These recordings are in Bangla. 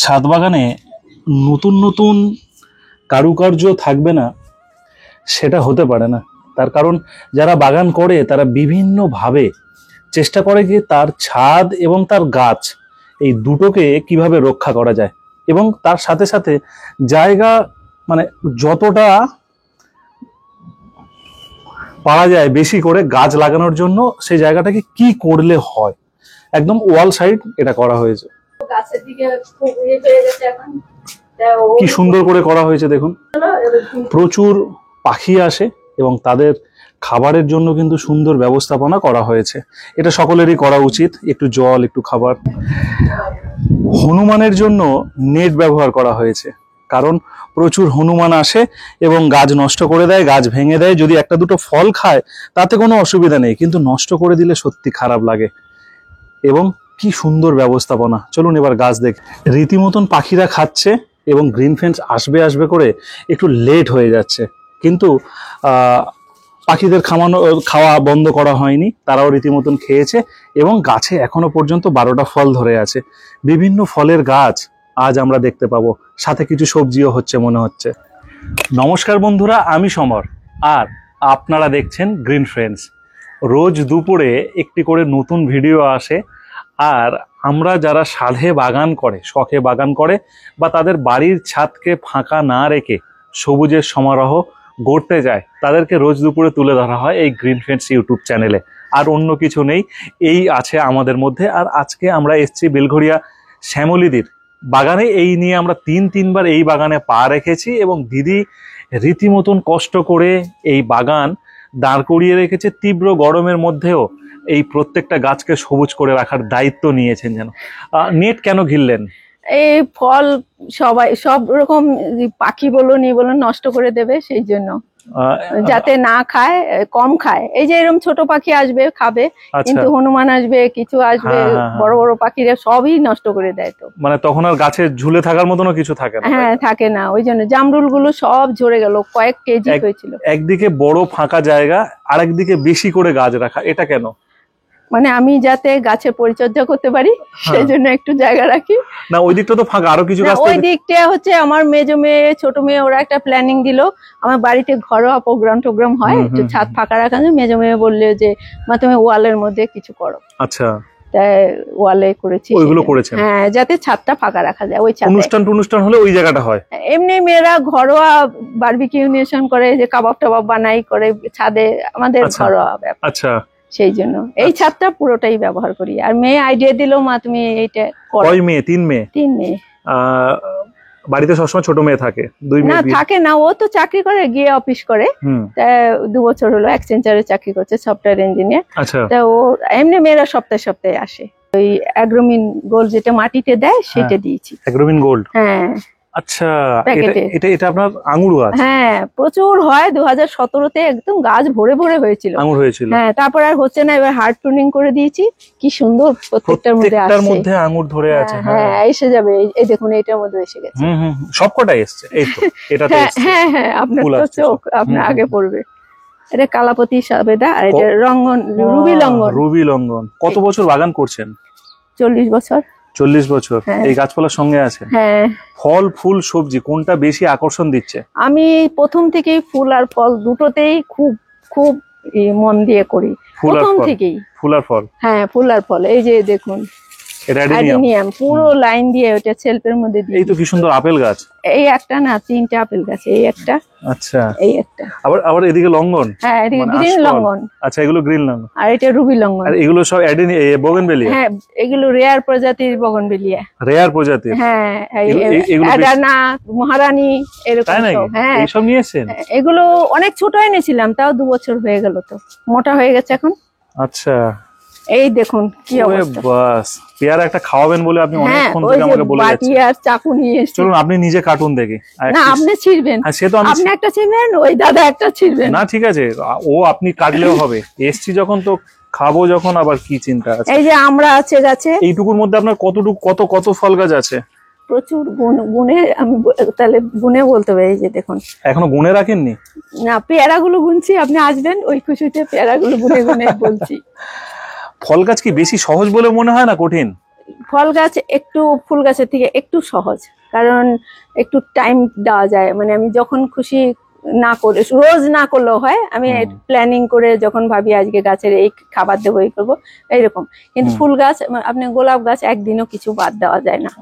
ছাদ বাগানে নতুন নতুন কারুকার্য থাকবে না সেটা হতে পারে না। তার কারণ যারা বাগান করে তারা বিভিন্নভাবে চেষ্টা করে যে তার ছাদ এবং তার গাছ এই দুটোকে কিভাবে রক্ষা করা যায়, এবং তার সাথে সাথে জায়গা মানে যতটা পারা যায় বেশি করে গাছ লাগানোর জন্য সেই জায়গাটাকে কি করলে হয়। একদম ওয়াল সাইড এটা করা হয়েছে, গাছের দিকে খুব হয়ে গেছে এখন। কি সুন্দর করে করা হয়েছে দেখুন। প্রচুর পাখি আসে এবং তাদের খাবারের জন্য কিন্তু সুন্দর ব্যবস্থাপনা করা হয়েছে। এটা সকলেরই করা উচিত, একটু জল একটু খাবার। হনুমানের জন্য নেট ব্যবহার করা হয়েছে, কারণ প্রচুর হনুমান আসে এবং গাছ নষ্ট করে দেয়, গাছ ভেঙে দেয়। যদি একটা দুটো ফল খায় তাতে কোনো অসুবিধা নেই, কিন্তু নষ্ট করে দিলে সত্যি খারাপ লাগে। এবং কি সুন্দর ব্যবস্থাপনা। চলুন এবার গাছ দেখ। রীতিমতন পাখিরা খাচ্ছে এবং গ্রিন ফেন্স আসবে আসবে করে একটু লেট হয়ে যাচ্ছে, কিন্তু পাখিদের খাওয়া বন্ধ করা হয়নি, তারাও রীতিমতন খেয়েছে এবং গাছে এখনো পর্যন্ত 12টা ফল ধরে আছে। বিভিন্ন ফলের গাছ আজ আমরা দেখতে পাবো, সাথে কিছু সবজিও হচ্ছে মনে হচ্ছে। নমস্কার বন্ধুরা, আমি সমর আর আপনারা দেখছেন গ্রিন ফ্রেন্ডস। রোজ দুপুরে একটি করে নতুন ভিডিও আসে, আর আমরা যারা সাধে বাগান করে, শখে বাগান করে বা তাদের বাড়ির ছাদকে ফাঁকা না রেখে সবুজের সমারোহ গড়তে যায়, তাদেরকে রোজ দুপুরে তুলে ধরা হয় এই গ্রিন ফ্রেন্ডস ইউটিউব চ্যানেলে। আর অন্য কিছু নেই, এই আছে আমাদের মধ্যে। আর আজকে আমরা এসেছি বেলঘরিয়া শ্যামলীদির বাগানে। এই নিয়ে আমরা তিনবার এই বাগানে পা রেখেছি এবং দিদি রীতিমতন কষ্ট করে এই বাগান দাঁড় করিয়ে রেখেছে। তীব্র গরমের মধ্যেও এই প্রত্যেকটা গাছকে সবুজ করে রাখার দায়িত্ব নিয়েছেন। যেন নেট কেন ঘিরলেন? এই ফল সবাই সব রকম পাখি বলুন ই বলুন নষ্ট করে দেবে, সেই জন্য যাতে না খায়, কম খায়। এই যে এরকম ছোট পাখি আসবে খাবে, কিন্তু হনুমান আসবে, কিছু আসবে, বড় বড় পাখিরা সবই নষ্ট করে দেয়। তো মানে তখন আর গাছে ঝুলে থাকার মতনও কিছু থাকে না। হ্যাঁ, থাকে না। ওই জন্য জামরুল গুলো সব ঝরে গেল, কয়েক কেজি হয়েছিল। একদিকে বড় ফাঁকা জায়গা, আরেকদিকে বেশি করে গাছ রাখা, এটা কেন? মানে আমি যাতে গাছের পরিচর্যা করতে পারি সেই জন্য একটু জায়গা রাখি। না, ওই দিকটা তো ফাঁকা, আরো কিছু গাছ। ওই দিকটা হচ্ছে আমার মেজো মেয়ে, ছোট মেয়ে, ওরা একটা প্ল্যানিং দিল। আমার বাড়িতে ঘরোয়া প্রোগ্রাম হয়, একটু ছাদ ফাঁকা রাখা। মেজো মেয়ে বললে যে মা তুমি ওয়ালের মধ্যে কিছু করো। আচ্ছা, তাই ওয়ালে করেছি। ওইগুলো করেছেন? হ্যাঁ, যাতে ছাদটা ফাঁকা রাখা যায়। ওই ছাদে অনুষ্ঠান হলে ওই জায়গাটা হয়। এমনি মেয়েরা ঘরোয়া বারবিকিউনেশন করে, যে কাবাব টাবাব বানাই করে ছাদে, আমাদের ঘরোয়া ব্যাপার। আচ্ছা, সেই জন্য এই ছাদটা পুরোটাই ব্যবহার করি। আর মেয়ে আইডিয়া দিল মা তুমি এইটা করো। কয় মেয়ে? তিন মেয়ে। বাড়িতে সবসময় ছোট মেয়ে থাকে? দুই মেয়ে না, থাকে না। ও তো চাকরি করে, গিয়ে অফিস করে। 2 বছর হলো অ্যাক্সেঞ্চারে চাকরি করছে, সফটওয়্যার ইঞ্জিনিয়ার। তা ও এমনি মেয়েরা সপ্তাহে আসে। ওই অ্যাগ্রোমিন গোল্ড যেটা মাটিতে দেয় সেটা দিয়েছি। অ্যাগ্রোমিন গোল্ড? হ্যাঁ। আচ্ছা, এটা আপনার আঙুর গাছ? হ্যাঁ, প্রচুর হয়। 2017-তে একদম গাছ ভরে ভরে হয়েছিল, আঙুর হয়েছিল। হ্যাঁ, তারপর আর হচ্ছে না। এবার হার্ড প্রুনিং করে দিয়েছি। কি সুন্দর প্রত্যেকটার মধ্যে আঙুর ধরে আছে। হ্যাঁ, এসে যাবে। এই দেখুন, এইটার মধ্যে এসে গেছে। সবকটাই এসছে। এই তো এটাতে এসছে। হ্যাঁ, আপনার তো চোখ আপনার আগে পড়বে। এটা কালাপতি সাবেদা, আর এটা রঙ্গন, রুবি লঙ্ঘন। কত বছর বাগান করছেন? 40 বছর। 40 বছর এই গাছপালার সঙ্গে আছে। হ্যাঁ। ফল, ফুল, সবজি কোনটা বেশি আকর্ষণ দিচ্ছে? আমি প্রথম থেকেই ফুল আর ফল দুটোতেই খুব খুব মন দিয়ে করি, প্রথম থেকেই। ফুল আর ফল? হ্যাঁ, ফুল আর ফল। এই যে দেখুন, এটা অ্যাডিনিয়াম, পুরো লাইন দিয়ে ওটা সেলফের মধ্যে দিয়ে। এই তো কি সুন্দর আপেল গাছ। এই একটা না, 3টে আপেল গাছ। এই একটা, আচ্ছা, এই একটা, আবার এদিকে লঙ্ঘন। হ্যাঁ, এদিকে গ্রিন লঙ্ঘন। আচ্ছা, এগুলো গ্রিন লঙ্ঘন। আর এটা রুবি লঙ্ঘন। আর এগুলো সব বোগেনভেলিয়া? হ্যাঁ, এগুলো রেয়ার প্রজাতির বোগেনভেলিয়া। রেয়ার প্রজাতির? হ্যাঁ, অ্যাডানা, মহারানী, এরকম সব। হ্যাঁ, এইসব নিয়েছেন? এগুলো অনেক ছোট এনেছিলাম, তাও 2 বছর হয়ে গেল, তো মোটা হয়ে গেছে এখন। আচ্ছা, এই দেখুন কি অবস্থা। বাস, পেয়ারা একটা খাওয়াবেন বলে আপনি অনেকক্ষণ থেকে আমাকে বলে যাচ্ছেন। বাটি আর চাকু নিয়ে এসেছি। চলুন আপনি নিজে কাটুন দেখি। না, আপনি ছিড়বেন। হ্যাঁ, সে তো আপনি একটা ছিড়বেন, ওই দাদা একটা ছিড়বেন। না, ঠিক আছে, ও আপনি কাটলেও হবে। এসছি যখন তো খাবো যখন, আবার কি চিন্তা আছে। এই যে আমরা আছে গাছে। এইটুকুর মধ্যে আপনার কত ফল গাছ আছে? প্রচুর। গুনে আমি তাহলে গুনে বলতে হবে। এই যে দেখুন, এখনো গুনে রাখেননি? না, পেয়ারা গুলো গুনছি। আপনি আসবেন, ওই খুশিতে পেয়ারা গুলো গুনে গুনে বলছি। ফল গাছ কি বেশি সহজ বলে মনে হয় না কঠিন? ফল গাছ একটু ফুল গাছের থেকে একটু সহজ, কারণ একটু টাইম দেওয়া যায়। মানে আমি যখন খুশি না করে, রোজ না করলেও হয়, আমি প্ল্যানিং করে যখন ভাবি আজকে গাছের এই খাবার দেবো, এই করবো, এইরকম। কিন্তু ফুল গাছ, আপনি গোলাপ গাছ একদিনও কিছু বাদ দেওয়া যায় না,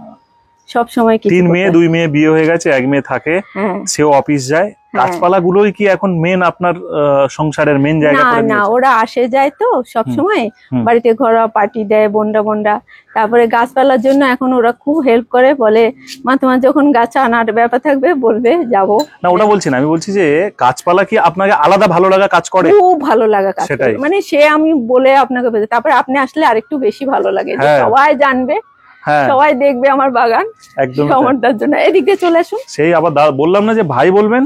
সব সময়। 3 মেয়ে 2 মেয়ে বিয়ে হয়ে গেছে, 1 মেয়ে থাকে, সেও অফিস যায়। গাছপালা গুলোই কি এখন মেন আপনার সংসারের মেন জায়গা করে নিয়েছে? না, ওরা আসে যায় তো সব সময়, বাড়িতে ঘরোয়া পার্টি দেয়, বন্ডা। তারপরে গাছপালার জন্য এখন ওরা খুব হেল্প করে, বলে মা তোমার যখন গাছ আনার ব্যাপার থাকবে বলবে, যাবো। না, ওটা বলছি না, আমি বলছি যে গাছপালা কি আপনাকে আলাদা ভালো লাগা কাজ করে? খুব ভালো লাগা কাজ করে, মানে সে আমি বলে আপনাকে বলছি। তারপরে আপনি আসলে আরেকটু বেশি ভালো লাগে, সবাই জানবে, সবাই দেখবে আমার বাগান। একদম সমর্থনের জন্য এদিক দিয়ে চলে আসুন। সেই আবার বললাম না যে ভাই বলবেন।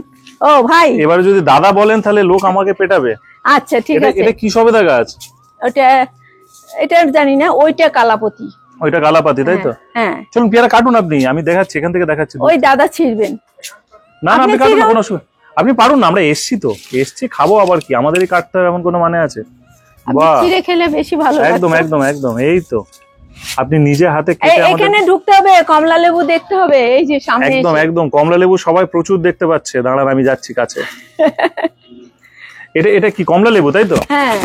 ও ভাই, এবারে যদি দাদা বলেন তাহলে লোক আমাকে পেটাবে। আচ্ছা ঠিক আছে। এটা কি সবেদা গাছ? এটা জানি না, ওইটা কালাপতি। ওইটা কালাপাতি, তাই তো? হ্যাঁ, চলুন পেয়ারা কাটুন, আপনি, আমি দেখাচ্ছি, এখান থেকে দেখাচ্ছি। ওই দাদা ছিড়বেন। না আপনি কাটুন, কোনো অসুবিধা, আপনি পারুন না, আমরা এসছি খাবো, আবার কি আমাদেরই কাটতে হবে এমন কোনো মানে আছে? বাহ, ছিঁড়ে খেলে বেশি ভালো। একদম একদম একদম, এই তো আপনি নিজে হাতে কেটে এখানে ঢুকতে হবে, কমলা লেবু দেখতে হবে, এই যে সামনে। একদম একদম, কমলা লেবু সবাই প্রচুর দেখতে পাচ্ছে, দাঁড়ান আমি যাচ্ছি কাছে। এটা কি কমলা লেবু, তাই তো? হ্যাঁ,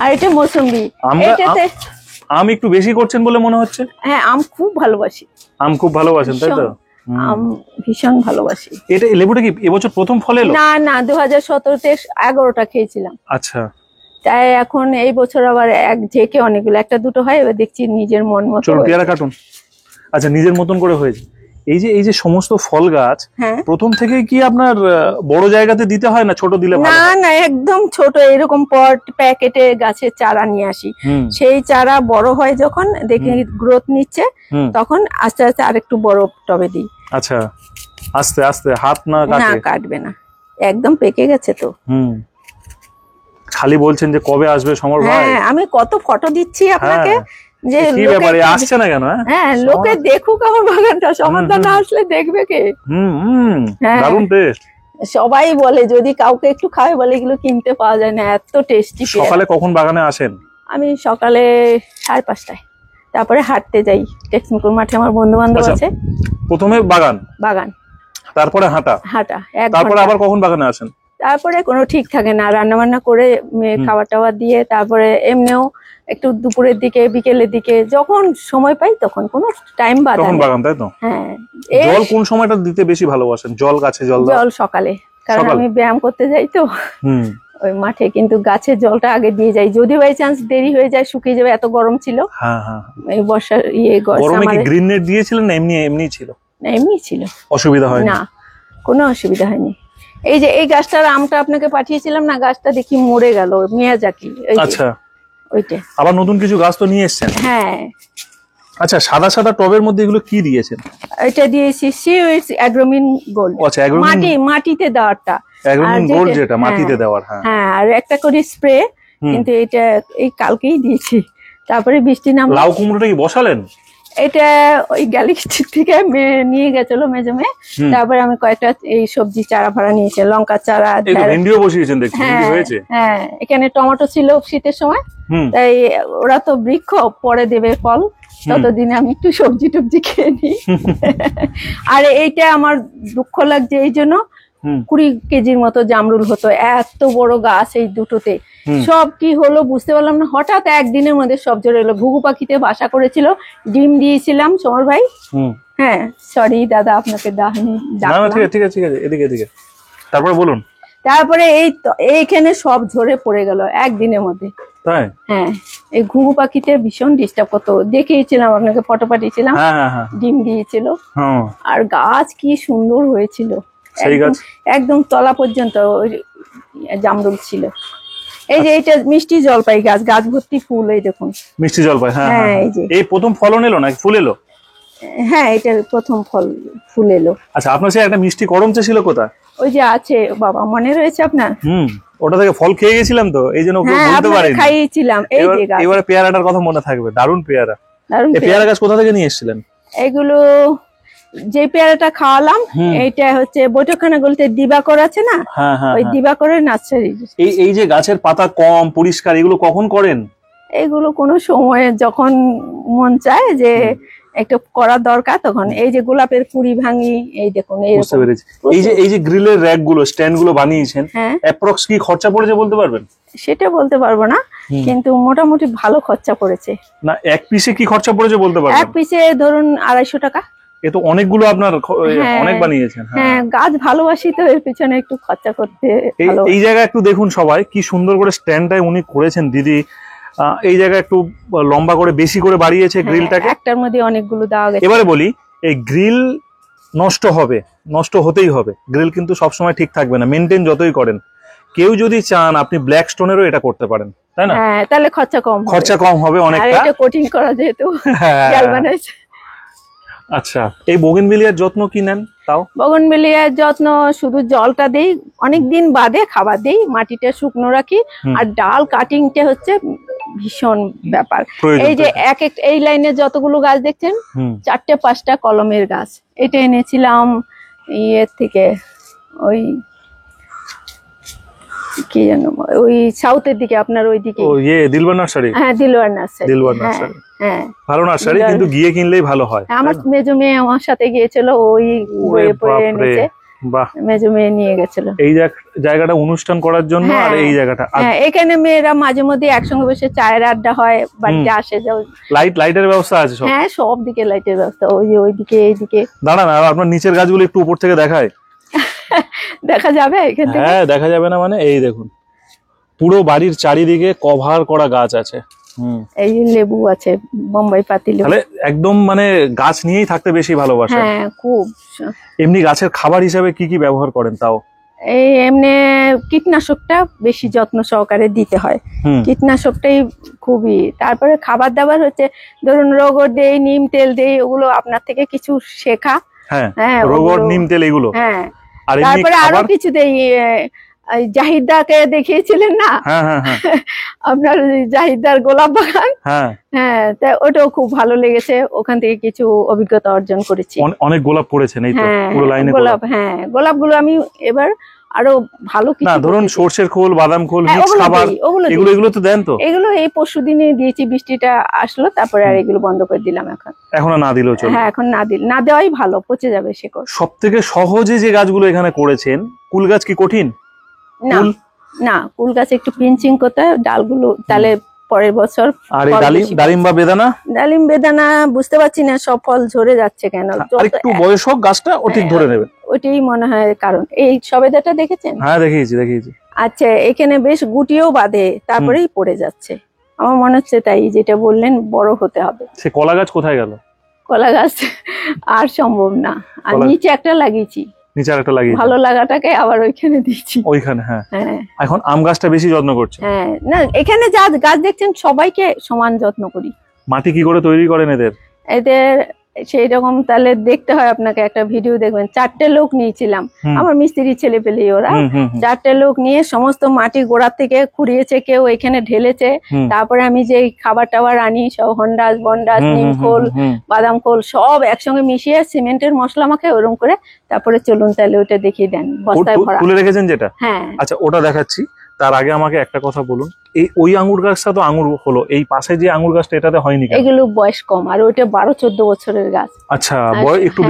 আর এটা মৌসুমী। আম একটু বেশি করছেন বলে মনে হচ্ছে। হ্যাঁ, আম খুব ভালোবাসি। আম খুব ভালোবাসেন, তাই তো? আম ভীষণ ভালোবাসি। এটা লেবুটা কি এবছর প্রথম ফল এলো? না 2017-তে 11টা খেয়েছিলাম। আচ্ছা, তাই এখন এই বছর আবার এক ঝেঁকে অনেকগুলো, একটা দুটো হয়, এবার দেখছি নিজের মন মতো। চলুন পেয়ারা কাটুন। আচ্ছা, নিজের মতন করে হয়েছে। এই যে সমস্ত ফল গাছ প্রথম থেকে কি আপনার বড় জায়গাতে দিতে হয়, না ছোট দিলে ভালো? না, একদম ছোট, এরকম পট প্যাকেটে গাছের চারা নিয়ে আসি। সেই চারা বড় হয় যখন দেখি গ্রোথ নিচ্ছে, তখন আস্তে আস্তে আরেকটু বড় টবে দিই। আচ্ছা, আস্তে আস্তে, হাত না কাটবে না, একদম পেকে গেছে তো। খালি বলছেন যে কবে আসবে সমর ভাই? হ্যাঁ, আমি কত ফটো দিচ্ছি আপনাকে, যে কি ব্যাপারে আসছে না কেন? হ্যাঁ, লোকে দেখুক আমার বাগানটা, সমর্থন না আসলে দেখবে কে? দারুণ টেস্ট। সবাই বলে, যদি কাউকে একটু খাওয়াই, বলে এগুলো কিনতে পাওয়া যায় না, এত টেস্টি। সকালে কখন বাগানে আসেন? আমি সকালে 5:30টায়, তারপরে হাঁটতে যাই টেক্সিমপুর মাঠে, আমার বন্ধু বান্ধব আছে। প্রথমে বাগান, তারপরে হাঁটা, তারপরে আবার কখন বাগানে আসেন? তারপরে কোনো ঠিক থাকে না, রান্না বান্না করে খাবার টাবার দিয়ে, তারপরে এমনিও একটু দুপুরের দিকে, বিকেলের দিকে, যখন সময় পাই তখন, কোনো টাইম বাদ তখন বাগান, তাই তো? হ্যাঁ। জল কোন সময়টা দিতে বেশি ভালোবাসেন? জল গাছে জল সকালে, কারণ আমি ব্যায়াম করতে যাই তো ওই মাঠে, কিন্তু গাছের জলটা আগে দিয়ে যাই, যদি বাই চান্স দেরি হয়ে যায় শুকিয়ে যাবে, এত গরম ছিল। এই বর্ষার গরমে কি গ্রিন নেট দিয়েছিলেন না এমনি ছিল? না, এমনি ছিল, অসুবিধা হয়নি? না, কোনো অসুবিধা হয়নি। এই যে এই গাছটার আমটা আপনাকে পাঠিয়েছিলাম না, গাছটা দেখি মরে গেল, মিয়াজাকি। আচ্ছা, ওইটা আবার নতুন কিছু গাছ তো নিয়ে এসেছেন? হ্যাঁ। আচ্ছা, সাদা সাদা টবের মধ্যে এগুলো কি দিয়েছেন? এটা দিয়েছি সিউইডস অ্যাগ্রোমিন গোল্ড। আচ্ছা, মাটিতে দেওয়ারটা, অ্যাগ্রোমিন গোল্ড, যেটা মাটিতে দেওয়ার। হ্যাঁ, আর একটা করে স্প্রে, কিন্তু এটা এই কালকেই দিয়েছি। তারপরে বৃষ্টি নামলো। লাউ কুমড়োটা কি বসালেন? এটা ওই গ্যালাক্সি থেকে নিয়ে গেছিল মেজো মেয়ে, তারপরে আমি কয়েকটা এই সবজি চারা ভাড়া নিয়েছি, লঙ্কা চারা, ভেন্ডিও বসিয়েছেন দেখছি, ভেন্ডি হয়েছে। হ্যাঁ, এখানে টমেটো ছিল শীতের সময়, তাই ওরা তো বৃক্ষ পরে দেবে ফল, ততদিনে আমি একটু সবজি টবজি খেয়ে নিই। আর এইটা আমার দুঃখ লাগছে এই জন্য, 20 কেজির মতো জামরুল হতো, এত বড় গাছ এই দুটোতে, সব কি হলো বুঝতে পারলাম না, হঠাৎ একদিনের মধ্যে সব ঝরে এলো। ঘুঘু পাখিতে বাসা করেছিল, ডিম দিয়েছিলাম সমর ভাই। হ্যাঁ, সরি দাদা, আপনাকে ঠিক আছে, এদিকে তারপরে বলুন। তারপরে এইখানে সব ঝরে পড়ে গেল একদিনের মধ্যে, তাই? হ্যাঁ, এই ঘুঘু পাখিতে ভীষণ ডিস্টার্ব করতো, দেখিয়েছিলাম আপনাকে, ফটো পাঠিয়েছিলাম, ডিম দিয়েছিল। আর গাছ কি সুন্দর হয়েছিল, একদম তলা পর্যন্ত জামরুল ছিল। এই যে এটা মিষ্টি জলপাই গাছ, গাছ ভর্তি ফুল, এই দেখুন মিষ্টি জলপাই। হ্যাঁ, এই প্রথম ফলন এলো নাকি ফুল এলো? হ্যাঁ, এটা প্রথম ফুল এলো। আচ্ছা, আপনার সেই একটা মিষ্টি করমচা ছিল কোথায়? ওই যে আছে বাবা, মনে রয়েছে আপনার? ওটা থেকে ফল খেয়ে গেছিলাম তো, এই জন্য বলতে পারিনি। খাইয়েছিলাম। এই যে গাছ, এবারে পেয়ারাটার কথা মনে থাকবে, দারুণ পেয়ারা। এই পেয়ারা গাছ কোথা থেকে নিয়ে এসেছিলেন? এগুলো যে পেয়ারাটা খাওয়ালাম, এইটা হচ্ছে বৈঠকখানা গলিতে দিবাকর আছে না, ওই দিবাকরের নার্সারি। এই যে গাছের পাতা কম পরিষ্কার, এগুলো কখন করেন? এইগুলো কোনো সময়ে যখন মন চায় যে একটু করার দরকার তখন। এই যে গোলাপের কুড়ি ভাঙি, এই দেখুন বুঝতে পেরেছি। এই যে গ্রিলের র‍্যাক গুলো, স্ট্যান্ড গুলো বানিয়েছেন, অ্যাপ্রক্স কি খরচা পড়েছে বলতে পারবেন? সেটা বলতে পারবো না, কিন্তু মোটামুটি ভালো খরচা পড়েছে। না, এক পিসে কি খরচা পড়েছে বলতে পারবেন? এক পিসে ধরুন 250 টাকা। এ তো অনেকগুলো আপনার, অনেক বানিয়েছেন। হ্যাঁ, গাছ ভালোবাসি তো এর পিছনে একটু খরচা করতে। এই জায়গায় একটু দেখুন সবাই কি সুন্দর করে স্ট্যান্ডটাই উনি করেছেন দিদি। এই জায়গায় একটু লম্বা করে বেশি করে বাড়িয়েছে গ্রিলটাকে। একটার মধ্যে অনেকগুলো দেওয়া গেছে। এবারে বলি, এই গ্রিল নষ্ট হবে, নষ্ট হতেই হবে। গ্রিল কিন্তু সবসময় ঠিক থাকবে না, মেনটেন যতই করেন। কেউ যদি চান আপনি ব্ল্যাক স্টোনেরও এটা করতে পারেন, তাই না? হ্যাঁ, তাহলে খরচা কম হবে অনেকটা। আর এটা কোটিং করা যেহেতু গ্যালভানাইজ। আচ্ছা, এই বোগেনভিলিয়ার যত্ন কি নেন তাও? বোগেনভিলিয়ার যত্ন শুধু জলটা দেই, অনেকদিন বাদে খাবার দেই, মাটিটা শুকনো রাখি, আর ডাল কাটিংটা হচ্ছে ভীষণ ব্যাপার। এই যে এই লাইনে যতগুলো গাছ দেখছেন, 4-5টা কলমের গাছ। এটা এনেছিলাম ইয়ের থেকে, ওই কি জানো, ওই সাউথের দিকে, আপনার ওইদিকে। দিলবার নার্সারি। হ্যাঁ, দিলবার নার্সারি। দিলবার নার্সারি, হ্যাঁ, ভালো নার্সারি, কিন্তু গিয়ে কিনলেই ভালো হয়। আমার মেজো মেয়ে আমার সাথে গিয়েছিল, ওই বইয়ে পড়ে এনেছে। বাহ, মেজো মেয়ে নিয়ে গেছিল এই জায়গাটা অনুষ্ঠান করার জন্য। আর এই জায়গাটা, হ্যাঁ, এখানে মেয়েরা মাঝে মধ্যে একসঙ্গে বসে চায়ের আড্ডা হয়, বাড়িতে আসে যাও। লাইটের ব্যবস্থা আছে সব? হ্যাঁ, সব দিকে লাইটের ব্যবস্থা, ওইদিকে এইদিকে। দাঁড়ান, আর আপনার নিচের গাছগুলো একটু উপর থেকে দেখায়। দেখা যাবে এখান থেকে? হ্যাঁ, দেখা যাবে না মানে? এই দেখুন, পুরো বাড়ির চারিদিকে কভার করা গাছ আছে। এই লেবু আছে, বোম্বাই পাতি লেবু। তাহলে একদম মানে গাছ নিয়েই থাকতে বেশি ভালোবাসেন। হ্যাঁ, খুব। এমনি গাছের খাবার হিসাবে কি কি ব্যবহার করেন তাও? এই এমনি কীটনাশকটা বেশি যত্ন সহকারে দিতে হয়, কীটনাশকটাই খুবই। তারপরে খাবার দাবার হচ্ছে ধরুন রোগর দেই, নিম তেল দেই, ওগুলো আপনার থেকে কিছু শেখা। হ্যাঁ, রোগর, নিম তেল এগুলো। হ্যাঁ, তারপরে আরো কিছু দেই। জাহিদাকে দেখিয়েছিলেন না? আপনার জাহিদার গোলাপ বাগান, হ্যাঁ, তা ওটাও খুব ভালো লেগেছে। ওখান থেকে কিছু অভিজ্ঞতা অর্জন করেছি। অনেক গোলাপ পড়েছেন এই তো পুরো লাইনে গোলাপ। হ্যাঁ, গোলাপগুলো আমি এবার আরো ভালো কিছু, না ধরুন সরষের খোল, বাদাম খোল, মিক্স খাবার, এগুলো তো দেন তো? এগুলো এই পরশুদিনে দিয়েছি, বৃষ্টিটা আসলো, তারপরে আর এগুলো বন্ধ করে দিলাম। এখনো না দিলেও চলে? হ্যাঁ, এখন না দেওয়াই ভালো, পচে যাবে শিকড়। সবথেকে সহজে যে গাছগুলো এখানে করেছেন, কুল গাছ কি কঠিন? না, কুল গাছ একটু পিঞ্চিং করতে হয় ডালগুলো, তাহলে পরের বছর। আর এই ডালিম বা বেদানা? ডালিম বেদানা বুঝতে পারছি না, সব ফল ঝরে যাচ্ছে কেন? আর একটু বয়স হোক গাছটা, ও ঠিক ধরে নেবে। ওইটাই মনে হয় কারণ। এই সবেদাটা দেখেছেন? হ্যাঁ, দেখিয়েছি। আচ্ছা, এখানে বেশ গুটিও বাঁধে, তারপরেই পড়ে যাচ্ছে। আমার মনে হচ্ছে তাই যেটা বললেন, বড় হতে হবে। সে কলা গাছ কোথায় গেল? কলা গাছ আর সম্ভব না। আর নিচে একটা লাগিয়েছি, ভালো লাগাটাকে আবার ওইখানে দিয়েছি। ওইখানে, হ্যাঁ। এখন আম গাছটা বেশি যত্ন করছে? হ্যাঁ, না, এখানে যা গাছ দেখছেন সবাইকে সমান যত্ন করি। মাটি কি করে তৈরি করেন এদের সেই রকম? তাহলে দেখতে হয় আপনাকে, একটা ভিডিও দেখবেন। 4টে লোক নিয়েছিলাম, আমার মিস্ত্রি ছেলে পেলে, ওরা 4টে লোক নিয়ে সমস্ত মাটি গোড়ার থেকে খুঁড়িয়েছে, কেউ এখানে ঢেলেছে। তারপরে আমি যে খাবার টাবার আনি সব হন্ডাস বন্ডাস, নিম খোল, বাদাম খোল সব একসঙ্গে মিশিয়ে সিমেন্টের মশলা মাখে ওরকম করে, তারপরে চলুন তাহলে ওটা দেখিয়ে দেন। বস্তায় ভরা তুলে রেখেছেন যেটা? হ্যাঁ। আচ্ছা, ওটা দেখাচ্ছি। তার আগে আমাকে একটা কথা বলুন, ওই আঙ্গুর গাছটা তো আঙ্গুর হলো, এই পাশে যে আঙ্গুর গাছটা এটাতে হয়নি কেন? এগুলো বয়স কম, আর ওইটা 12-14 বছরের গাছ। আচ্ছা, বয়স একটু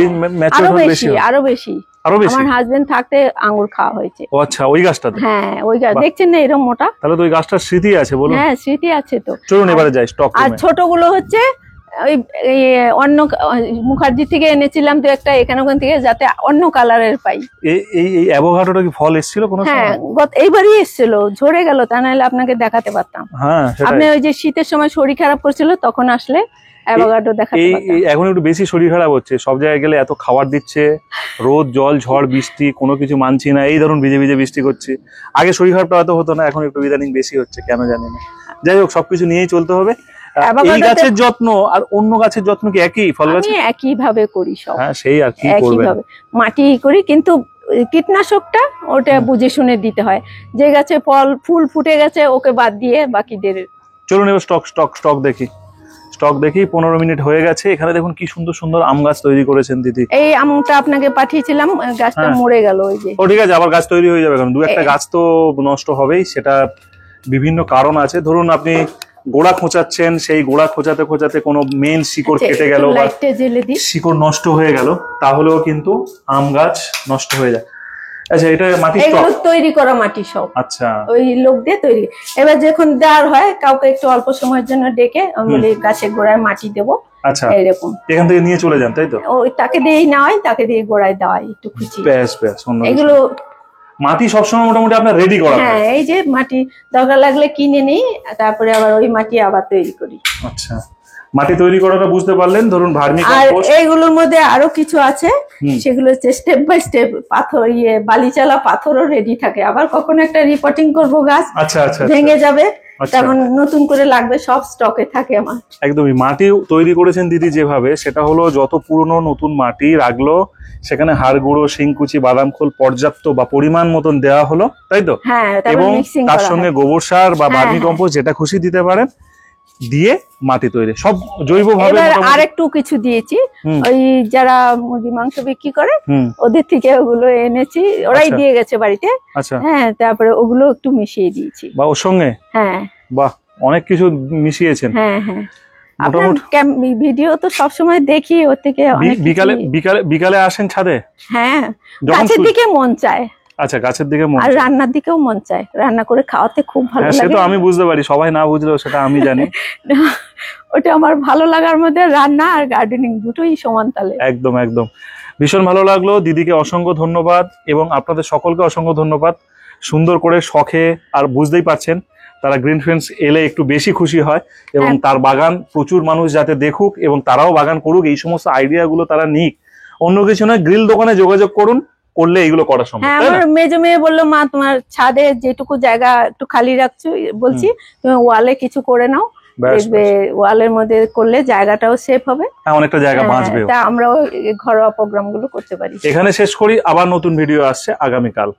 ম্যাচিউর বেশি। আরো বেশি। আমার হাজবেন্ড থাকতে আঙ্গুর খাওয়া হয়েছে। ও আচ্ছা, ওই গাছটাতে? হ্যাঁ, ওই গাছ দেখছেন না এরকম মোটা? তাহলে তো ওই গাছটার স্মৃতি আছে, বলুন। হ্যাঁ, স্মৃতি আছে তো। চলুন এবারে যাই স্টক রুমে। আর ছোটগুলো হচ্ছে ওই অন্য মুখার্জি থেকে এনেছিলাম তো একটা, এখানে ওখান থেকে, যাতে অন্য কালারের পাই। এই অ্যাভোকাডোটা কি ফল এসেছিল কোনো সময়? হ্যাঁ, এইবারই এসেছিল, ঝরে গেল, তা নাহলে আপনাকে দেখাতে পারতাম। হ্যাঁ, আপনি ওই যে শীতের সময় শরীর খারাপ করছিল, তখন আসলে অ্যাভোকাডো দেখাতে পারতাম। এখন একটু বেশি শরীর খারাপ হচ্ছে, সব জায়গায় গেলে এত খাবার দিচ্ছে, রোদ জল ঝড় বৃষ্টি কোনো কিছু মানছি না। এই ধরুন ভিজে ভিজে বৃষ্টি করছি, আগে শরীর খারাপটা এত হতো না, এখন একটু ইদানিং বেশি হচ্ছে, কেন জানি না। যাই হোক, সবকিছু নিয়েই চলতে হবে। এই গাছের যত্ন আর অন্য গাছের যত্ন কি একই? ফল গাছ একই ভাবে করি সব। হ্যাঁ, সেই আর কি করবেন, মাটি করি, কিন্তু কীটনাশকটা ওটা বুঝে শুনে দিতে হয়। যে গাছে ফুল ফুটে গেছে ওকে বাদ দিয়ে বাকিদের। চলুন এবার স্টক দেখি। 15 মিনিট হয়ে গেছে। এখানে দেখুন কি সুন্দর সুন্দর আম গাছ তৈরি করেছেন দিদি। এই আমটা আপনাকে পাঠিয়েছিলাম, গাছটা মরে গেল। ওই যে, ও ঠিক আছে, আবার গাছ তৈরি হয়ে যাবে, কারণ দু একটা গাছ তো নষ্ট হবেই, সেটা বিভিন্ন কারণ আছে। ধরুন আপনি গোড়া খোঁচাচ্ছেন, সেই গোড়া খোঁচাতে খোঁচাতে কোনো মেন শিকড় কেটে গেল বা লাইটটা জ্বেলে দিই। শিকড় নষ্ট হয়ে গেল, তাহলেও কিন্তু আম গাছ নষ্ট হয়ে যায়। আচ্ছা, এটা মাটি এগুলো তৈরি করা মাটি সব, আচ্ছা, ওই লোক দিয়ে তৈরি। এবার যখন দেওয়ার হয় কাউকে একটু অল্প সময়ের জন্য ডেকে আমি বলি গাছের গোড়ায় মাটি দেবো, আচ্ছা, এরকম এখান থেকে নিয়ে চলে যান, তাই তো? ওই তাকে দিয়েই নেওয়াই, তাকে দিয়ে গোড়ায় দেওয়াই একটু খুঁচি। ব্যাস ব্যাস, এগুলো মাটি সবসময় মোটামুটি আপনার রেডি করা? হ্যাঁ, এই যে মাটি দরকার লাগলে কিনে নিই, তারপরে আবার ওই মাটি আবার তৈরি করি। আচ্ছা, মাটি তৈরি করাটা বুঝতে পারলেন। ধরুন ভার্মি আর কম্পোস্ট, এইগুলোর মধ্যে আরো কিছু আছে, সেগুলো হচ্ছে স্টেপ বাই স্টেপ পাথর, বালিচালা পাথরও রেডি থাকে। আবার কখনো একটা রিপোর্টিং করবো গাছ, আচ্ছা আচ্ছা, ভেঙে যাবে, আচ্ছা, তখন নতুন করে লাগবে, সব স্টকে থাকে আমার। একদমই। মাটি তৈরি করেছেন দিদি যেভাবে, সেটা হলো যত পুরনো নতুন মাটি রাখলো সেখানে হাড় গুঁড়ো, শিংকুচি, বাদাম খোল পর্যাপ্ত বা পরিমাণ মতন দেওয়া হলো, তাই তো? হ্যাঁ, এবং তার সঙ্গে গোবর সার বা ভার্মি কম্পোস্ট যেটা খুশি দিতে পারেন, দিয়ে মাটি তৈরি সব জৈবভাবে। এবার আরেকটু কিছু দিয়েছি, ওই যারা মুরগি মাংস বিক্রি করে ওদের থেকে ওগুলো এনেছি, ওরাই দিয়ে গেছে বাড়িতে। আচ্ছা, হ্যাঁ, তারপরে ওগুলো একটু মিশিয়ে দিয়েছি বা ওর সঙ্গে। হ্যাঁ, বাহ, অনেক কিছু মিশিয়েছেন। হ্যাঁ হ্যাঁ, আপনার ভিডিও তো সবসময় দেখি, ওর থেকে বিকালে বিকালে বিকালে আসেন ছাদে? হ্যাঁ, গাছের দিকে মন চায়। আচ্ছা, গাছের দিকে মন, আর রান্নার দিকেও মন চায়, রান্না করে খাওয়াতে খুব ভালো লাগে। সে তো আমি বুঝতে পারি, সবাই না বুঝলেও সেটা আমি জানি। ওটা আমার ভালো লাগার মধ্যে রান্না আর গার্ডেনিং দুটোই সমান তালে। একদম একদম, ভীষণ ভালো লাগলো। দিদিকে অসংখ্য ধন্যবাদ এবং আপনাদের সকলকে অসংখ্য ধন্যবাদ। সুন্দর করে শখে, আর বুঝতেই পারছেন তারা গ্রিন ফ্রেন্ডস এলে একটু বেশি খুশি হয়, এবং তার বাগান প্রচুর মানুষ যাতে দেখুক এবং তারাও বাগান করুক, এই সমস্ত আইডিয়া গুলো তারা নিক। অন্য কিছু নয়, গ্রিল দোকানে যোগাযোগ করুন, করলে এগুলো করা সম্ভব। হ্যাঁ, আমার মেজো মেয়ে বললো, মা তোমার ছাদে যেটুকু জায়গা একটু খালি রাখছো, বলছি তুমি ওয়ালে কিছু করে নাও, দেখবে ওয়ালের মধ্যে করলে জায়গাটাও সেফ হবে, অনেকটা জায়গা বাঁচবে। তা আমরাও ঘরোয়া প্রোগ্রাম গুলো করতে পারি। এখানে শেষ করি, আবার নতুন ভিডিও আসছে আগামীকাল।